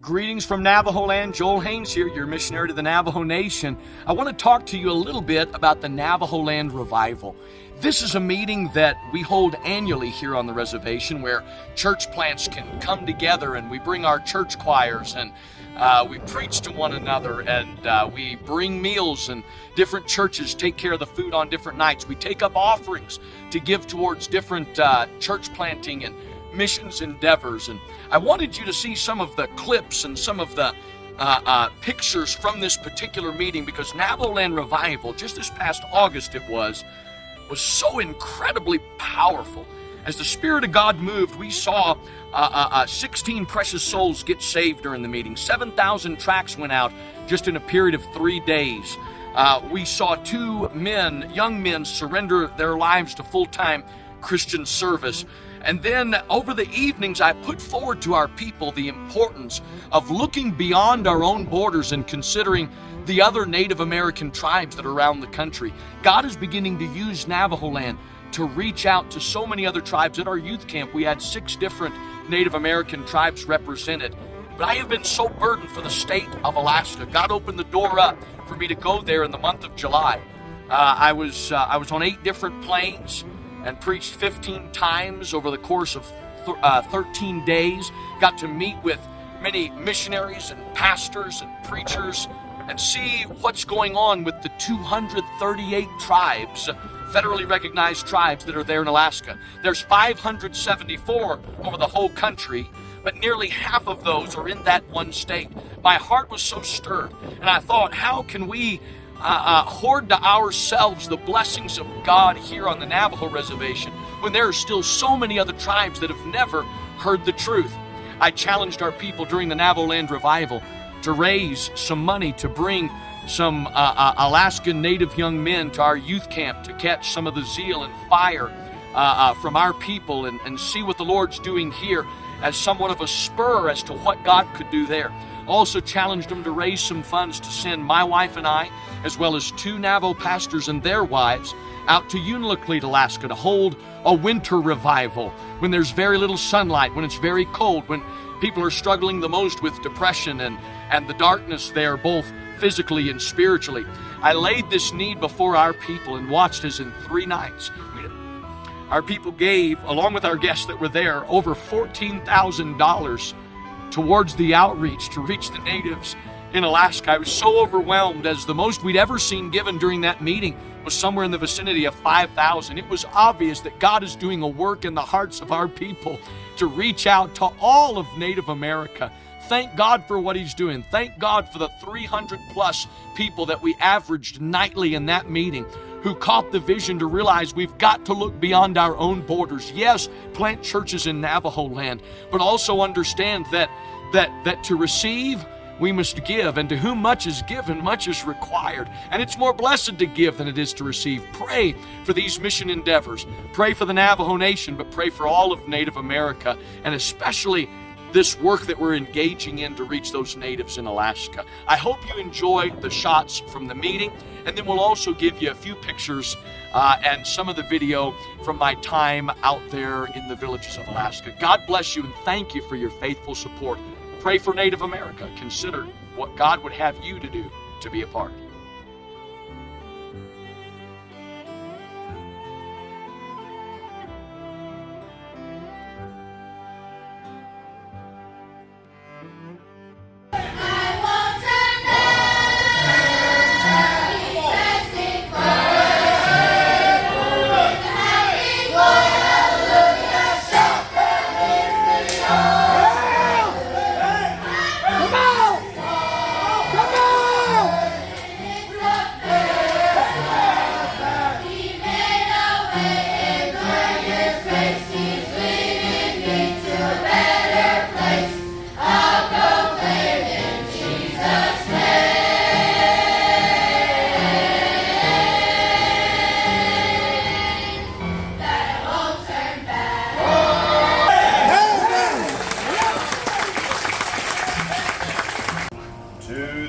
Greetings from Navajoland. Joel Haynes here, your missionary to the Navajo Nation. I want to talk to you a little bit about the Navajoland Revival. This is a meeting that we hold annually here on the reservation where church plants can come together and we bring our church choirs and we preach to one another and we bring meals, and different churches take care of the food on different nights. We take up offerings to give towards different church planting and missions endeavors. And I wanted you to see some of the clips and some of the pictures from this particular meeting, because Navajoland Revival, just this past August it was so incredibly powerful. As the Spirit of God moved, we saw 16 precious souls get saved during the meeting. 7,000 tracts went out just in a period of 3 days. We saw 2 young men surrender their lives to full-time Christian service. And then over the evenings, I put forward to our people the importance of looking beyond our own borders and considering the other Native American tribes that are around the country. God is beginning to use Navajoland to reach out to so many other tribes. At our youth camp, we had 6 different Native American tribes represented. But I have been so burdened for the state of Alaska. God opened the door up for me to go there in the month of July. I was on 8 different planes and preached 15 times over the course of 13 days. Got to meet with many missionaries and pastors and preachers and see what's going on with the 238 tribes, federally recognized tribes that are there in Alaska. There's 574 over the whole country, but nearly half of those are in that one state. My heart was so stirred, and I thought, how can we hoard to ourselves the blessings of God here on the Navajo reservation when there are still so many other tribes that have never heard the truth? I challenged our people during the Navajoland Revival to raise some money to bring some Alaskan Native young men to our youth camp to catch some of the zeal and fire from our people and see what the Lord's doing here as somewhat of a spur as to what God could do there. Also challenged them to raise some funds to send my wife and I, as well as 2 Navajo pastors and their wives, out to Unalakleet, Alaska to hold a winter revival when there's very little sunlight, when it's very cold, when people are struggling the most with depression and the darkness there, both physically and spiritually. I laid this need before our people and watched as in 3 nights, our people gave, along with our guests that were there, over $14,000 towards the outreach to reach the natives in Alaska. I was so overwhelmed, as the most we'd ever seen given during that meeting was somewhere in the vicinity of $5,000. It was obvious that God is doing a work in the hearts of our people to reach out to all of Native America. Thank God for what He's doing. Thank God for the 300 plus people that we averaged nightly in that meeting who caught the vision to realize we've got to look beyond our own borders. Yes, plant churches in Navajoland, but also understand that to receive, we must give, and to whom much is given, much is required. And it's more blessed to give than it is to receive. Pray for these mission endeavors. Pray for the Navajo Nation, but pray for all of Native America, and especially this work that we're engaging in to reach those natives in Alaska. I hope you enjoyed the shots from the meeting, and then we'll also give you a few pictures and some of the video from my time out there in the villages of Alaska. God bless you, and thank you for your faithful support. Pray for Native America. Consider what God would have you to do to be a part. To